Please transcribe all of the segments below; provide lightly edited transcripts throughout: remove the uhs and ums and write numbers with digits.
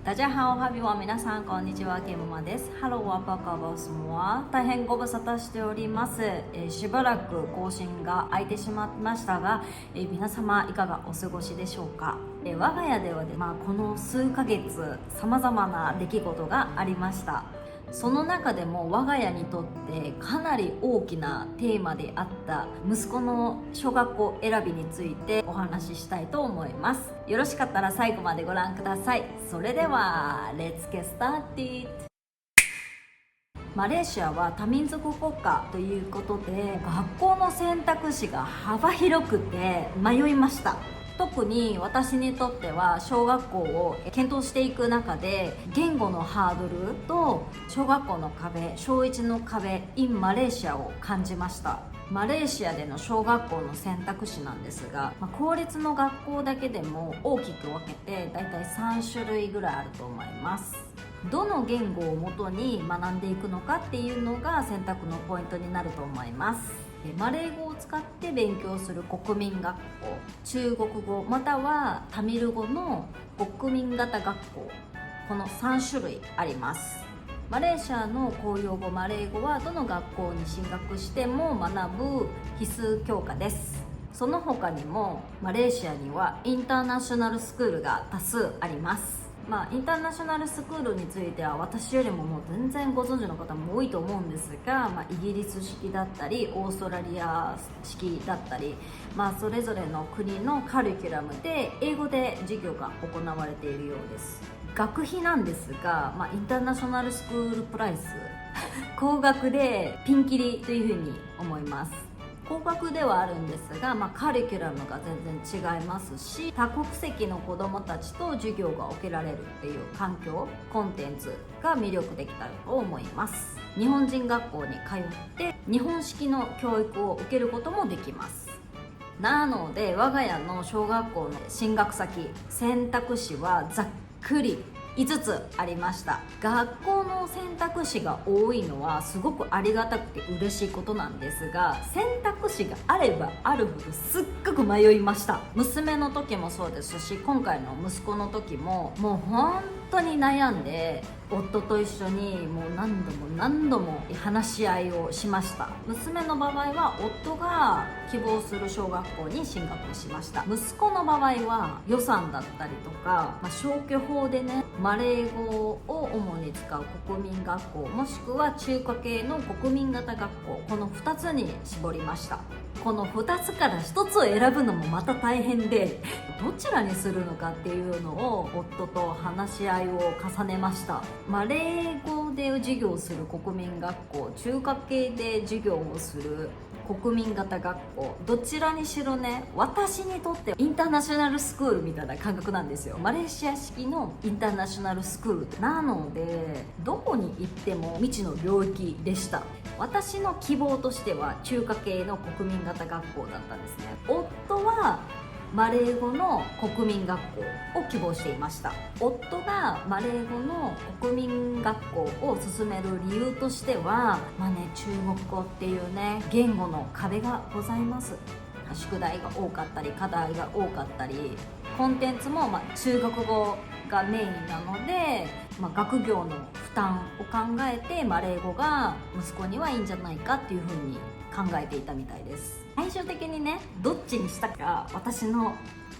大家好、ハビは皆さんこんにちは、ケムマです。ハローはバカバスモア。大変ご無沙汰しております。しばらく更新が空いてしまいましたが、皆様いかがお過ごしでしょうか。我が家ではこの数ヶ月さまざまな出来事がありました。その中でも我が家にとってかなり大きなテーマであった息子の小学校選びについてお話ししたいと思います。よろしかったら最後までご覧ください。それでは Let's get started。 マレーシアは多民族国家ということで、学校の選択肢が幅広くて迷いました。特に私にとっては小学校を検討していく中で、言語のハードルと小学校の壁、小1の壁 in マレーシアを感じました。マレーシアでの小学校の選択肢なんですが、公立の学校だけでも大きく分けてだいたい3種類ぐらいあると思います。どの言語をもとに学んでいくのかっていうのが選択のポイントになると思います。マレー語を使って勉強する国民学校、中国語またはタミル語の国民型学校、この3種類あります。マレーシアの公用語マレー語はどの学校に進学しても学ぶ必須教科です。その他にもマレーシアにはインターナショナルスクールが多数あります。インターナショナルスクールについては私よりも全然ご存知の方も多いと思うんですが、イギリス式だったりオーストラリア式だったり、それぞれの国のカリキュラムで英語で授業が行われているようです。学費なんですが、インターナショナルスクールプライス高額でピンキリというふうに思います。高額ではあるんですが、カリキュラムが全然違いますし、多国籍の子どもたちと授業が受けられるっていう環境、コンテンツが魅力的だと思います。日本人学校に通って日本式の教育を受けることもできます。なので我が家の小学校の進学先、選択肢はざっくり5つありました。学校の選択肢が多いのはすごくありがたくて嬉しいことなんですが、選択肢があればあるほどすっごく迷いました。娘の時もそうですし、今回の息子の時ももう本当に悩んで、夫と一緒にもう何度も話し合いをしました。娘の場合は夫が希望する小学校に進学しました。息子の場合は予算だったりとか、消去法でね、マレー語を主に使う国民学校、もしくは中華系の国民型学校、この2つに絞りました。この2つから1つを選ぶのもまた大変で、どちらにするのかっていうのを夫と話し合いを重ねました。マレー語で授業する国民学校、中華系で授業をする国民型学校、どちらにしろね、私にとってインターナショナルスクールみたいな感覚なんですよ。マレーシア式のインターナショナルスクールなので、どこに行っても未知の領域でした。私の希望としては中華系の国民型学校だったんですね。夫はマレー語の国民学校を希望していました。夫がマレー語の国民学校を進める理由としては、中国語っていうね、言語の壁がございます。宿題が多かったり課題が多かったり、コンテンツも中国語がメインなので、学業の負担を考えてマレー語が息子にはいいんじゃないかっていうふうに考えていたみたいです。最終的にね、どっちにしたか私の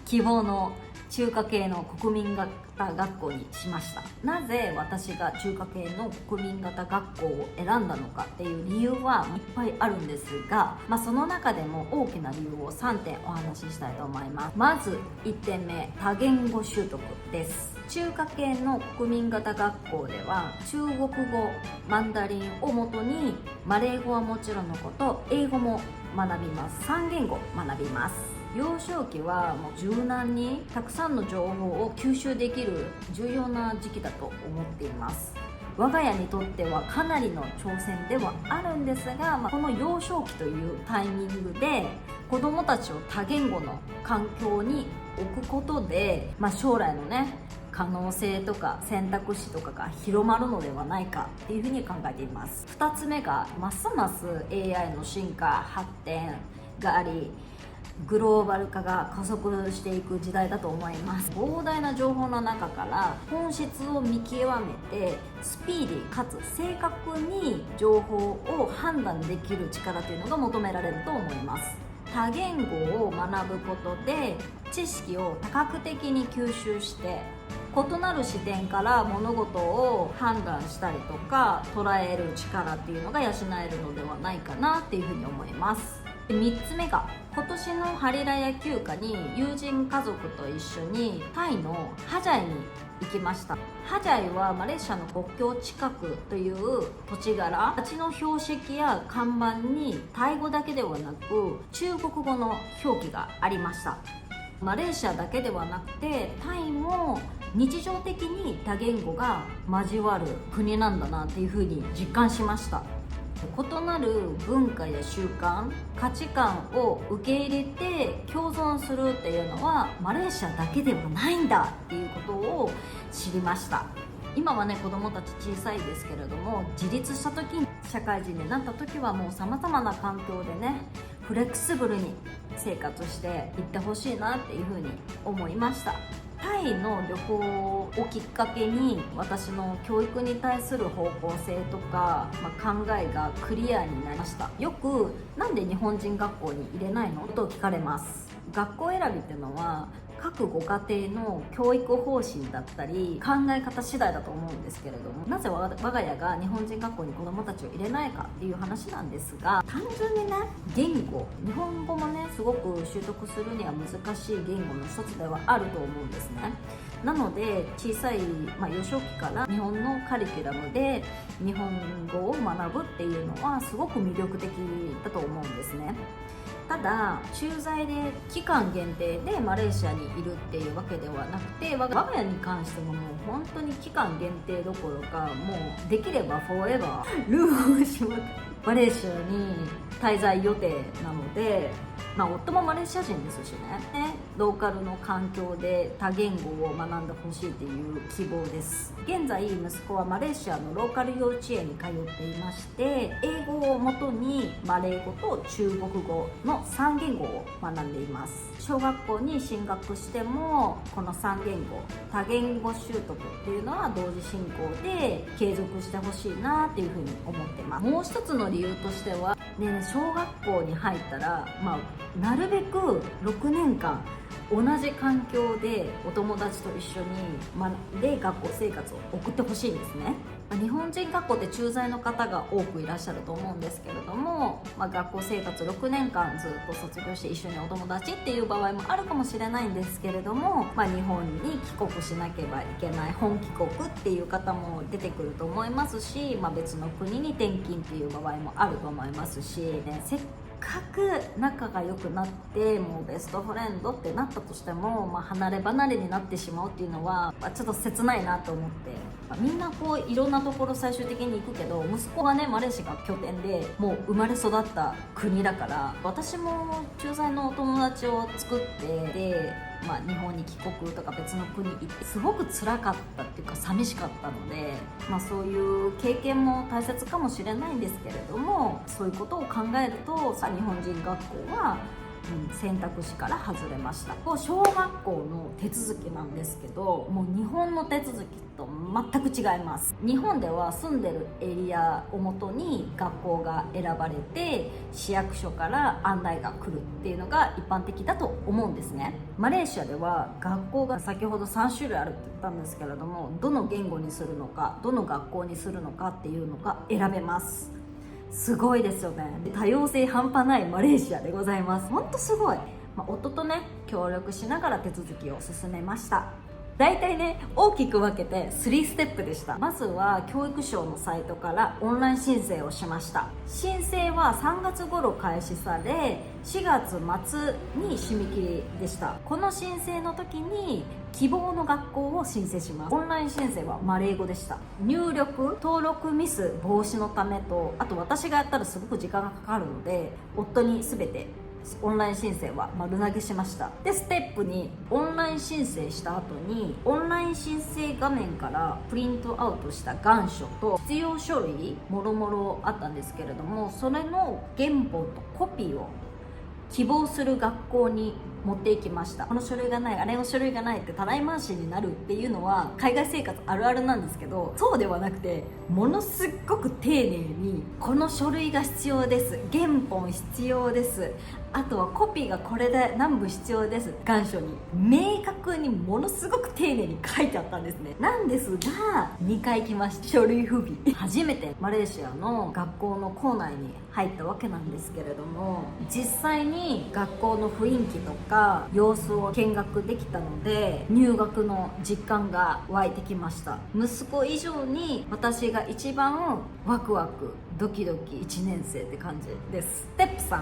希望の中華系の国民型学校にしました。なぜ私が中華系の国民型学校を選んだのかっていう理由はいっぱいあるんですが、その中でも大きな理由を3点お話ししたいと思います。まず1点目、多言語習得です。中華系の国民型学校では中国語、マンダリンをもとにマレー語はもちろんのこと英語も学びます。3言語学びます。幼少期はもう柔軟にたくさんの情報を吸収できる重要な時期だと思っています。我が家にとってはかなりの挑戦ではあるんですが、この幼少期というタイミングで子どもたちを多言語の環境に置くことで、将来のね、可能性とか選択肢とかが広まるのではないかっていうふうに考えています。2つ目がますます AI の進化発展があり、グローバル化が加速していく時代だと思います。膨大な情報の中から本質を見極めてスピーディーかつ正確に情報を判断できる力というのが求められると思います。多言語を学ぶことで知識を多角的に吸収して異なる視点から物事を判断したりとか捉える力っていうのが養えるのではないかなっていうふうに思います。3つ目が、今年のハリラヤ休暇に友人家族と一緒にタイのハジャイに行きました。ハジャイはマレーシアの国境近くという土地柄、街の標識や看板にタイ語だけではなく中国語の表記がありました。マレーシアだけではなくてタイも日常的に多言語が交わる国なんだなっていうふうに実感しました。異なる文化や習慣、価値観を受け入れて共存するっていうのはマレーシアだけではないんだっていうことを知りました。今はね、子供たち小さいですけれども、自立した時に社会人になった時はもうさまざまな環境でね、フレキシブルに生活していってほしいなっていうふうに思いました。タイの旅行をきっかけに私の教育に対する方向性とか、考えがクリアになりました。よくなんで日本人学校に入れないのと聞かれます。学校選びっていうのは各ご家庭の教育方針だったり考え方次第だと思うんですけれども、なぜ我が家が日本人学校に子どもたちを入れないかっていう話なんですが、単純にね、言語、日本語もねすごく習得するには難しい言語の一つではあると思うんですね。なので小さい、幼少期から日本のカリキュラムで日本語を学ぶっていうのはすごく魅力的だと思うんですね。ただ駐在で期間限定でマレーシアにいるっていうわけではなくて、我が家に関してももう本当に期間限定どころか、もうできればフォーエバールームをしまってマレーシアに滞在予定なので、夫もマレーシア人ですしね、ローカルの環境で多言語を学んでほしいという希望です。現在息子はマレーシアのローカル幼稚園に通っていまして、英語をもとにマレー語と中国語の3言語を学んでいます。小学校に進学してもこの3言語、多言語習得っていうのは同時進行で継続してほしいなっていうふうに思ってます。もう一つの理由としては小学校に入ったら、なるべく6年間同じ環境でお友達と一緒に学んで学校生活を送ってほしいんですね。日本人学校で駐在の方が多くいらっしゃると思うんですけれども、学校生活6年間ずっと卒業して一緒にお友達っていう場合もあるかもしれないんですけれども、日本に帰国しなければいけない本帰国っていう方も出てくると思いますし、別の国に転勤っていう場合もあると思いますし、せっかく仲が良くなってもうベストフレンドってなったとしても、離れ離れになってしまうっていうのは、ちょっと切ないなと思って、みんないろんなところ最終的に行くけど、息子はねマレーシアが拠点でもう生まれ育った国だから、私も駐在のお友達を作ってで、日本に帰国とか別の国行ってすごく辛かったっていうか寂しかったので、そういう経験も大切かもしれないんですけれども、そういうことを考えると日本人学校は選択肢から外れました。小学校の手続きなんですけど、もう日本の手続きと全く違います。日本では住んでるエリアをもとに学校が選ばれて市役所から案内が来るっていうのが一般的だと思うんですね。マレーシアでは学校が先ほど3種類あるって言ったんですけれども、どの言語にするのかどの学校にするのかっていうのが選べます。すごいですよね。多様性半端ないマレーシアでございます。ほんとすごい。夫とね協力しながら手続きを進めました。大体ね大きく分けて3ステップでした。まずは教育省のサイトからオンライン申請をしました。申請は3月頃開始され4月末に締め切りでした。この申請の時に希望の学校を申請します。オンライン申請はマレー語でした。入力登録ミス防止のためと、あと私がやったらすごく時間がかかるので夫に全てオンライン申請は丸投げしました。でステップにオンライン申請した後にオンライン申請画面からプリントアウトした願書と必要書類もろもろあったんですけれども、それの原本とコピーを希望する学校に持っていきました。この書類がない、あれの書類がないってたらい回しになるっていうのは海外生活あるあるなんですけど、そうではなくてものすっごく丁寧にこの書類が必要です、原本必要です、あとはコピーがこれで何部必要です、願書に明確にものすごく丁寧に書いてあったんですね。なんですが2回来ました、書類不備。初めてマレーシアの学校の校内に入ったわけなんですけれども、実際に学校の雰囲気とか様子を見学できたので入学の実感が湧いてきました。息子以上に私が一番ワクワクドキドキ1年生って感じです。ステップ3、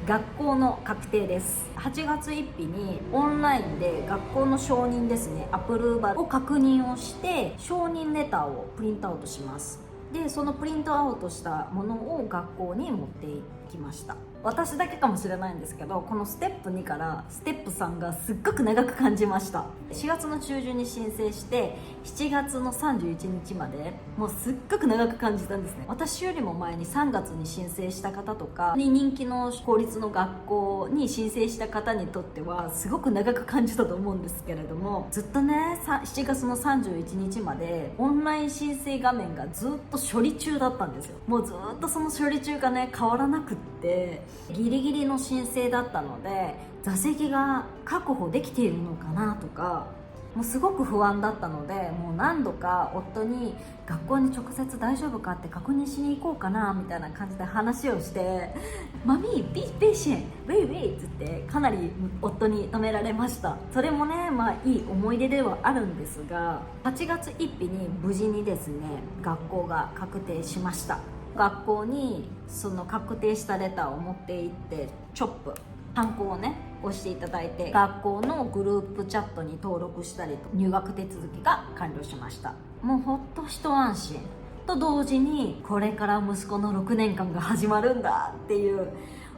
学校の確定です。8月1日にオンラインで学校の承認ですね、アプルーバルを確認をして承認レターをプリントアウトします。でそのプリントアウトしたものを学校に持っていきました。私だけかもしれないんですけど、このステップ2からステップ3がすっごく長く感じました。4月の中旬に申請して7月の31日までもうすっごく長く感じたんですね。私よりも前に3月に申請した方とかに人気の公立の学校に申請した方にとってはすごく長く感じたと思うんですけれども、ずっとね7月の31日までオンライン申請画面がずっと処理中だったんですよ。もうずっとその処理中がね変わらなくって、ギリギリの申請だったので座席が確保できているのかなとか、もうすごく不安だったので、もう何度か夫に学校に直接大丈夫かって確認しに行こうかなみたいな感じで話をして「マミービーペーシェンウェイウェイ」っつってかなり夫に止められました。それもねいい思い出ではあるんですが、8月1日に無事にですね学校が確定しました。学校にその確定したレターを持って行ってチョップハンコをね押していただいて、学校のグループチャットに登録したりと入学手続きが完了しました。もうほっと一安心と同時に、これから息子の6年間が始まるんだっていう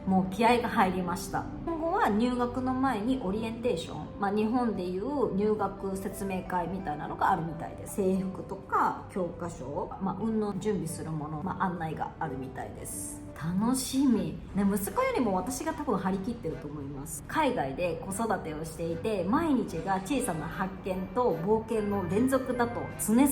もう気合が入りました。今後は入学の前にオリエンテーション、日本でいう入学説明会みたいなのがあるみたいです。制服とか教科書、運の準備するもの、案内があるみたいです。楽しみ、ね、息子よりも私が多分張り切ってると思います。海外で子育てをしていて毎日が小さな発見と冒険の連続だと常々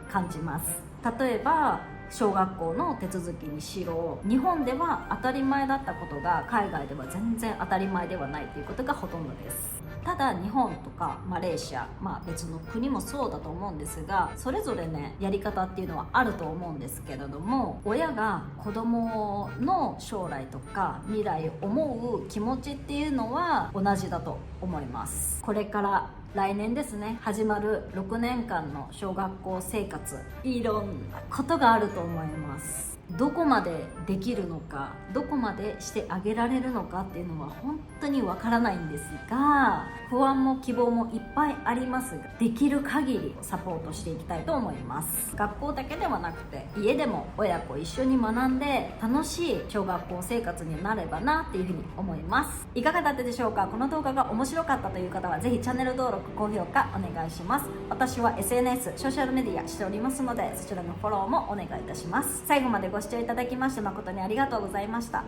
感じます。例えば小学校の手続きにしろ、日本では当たり前だったことが海外では全然当たり前ではないということがほとんどです。ただ日本とかマレーシア、別の国もそうだと思うんですが、それぞれねやり方っていうのはあると思うんですけれども、親が子供の将来とか未来を思う気持ちっていうのは同じだと思います。これから来年ですね始まる6年間の小学校生活、いろんなことがあると思います。どこまでできるのか、どこまでしてあげられるのかっていうのは本当にわからないんですが、不安も希望もいっぱいありますが、できる限りサポートしていきたいと思います。学校だけではなくて家でも親子一緒に学んで楽しい小学校生活になればなっていうふうに思います。いかがだったでしょうか。この動画が面白かったという方はぜひチャンネル登録高評価お願いします。私は SNS ソーシャルメディアしておりますので、そちらのフォローもお願いいたします。最後までご視聴いただきまして誠にありがとうございました。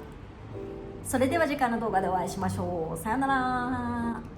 それでは次回の動画でお会いしましょう。さようなら。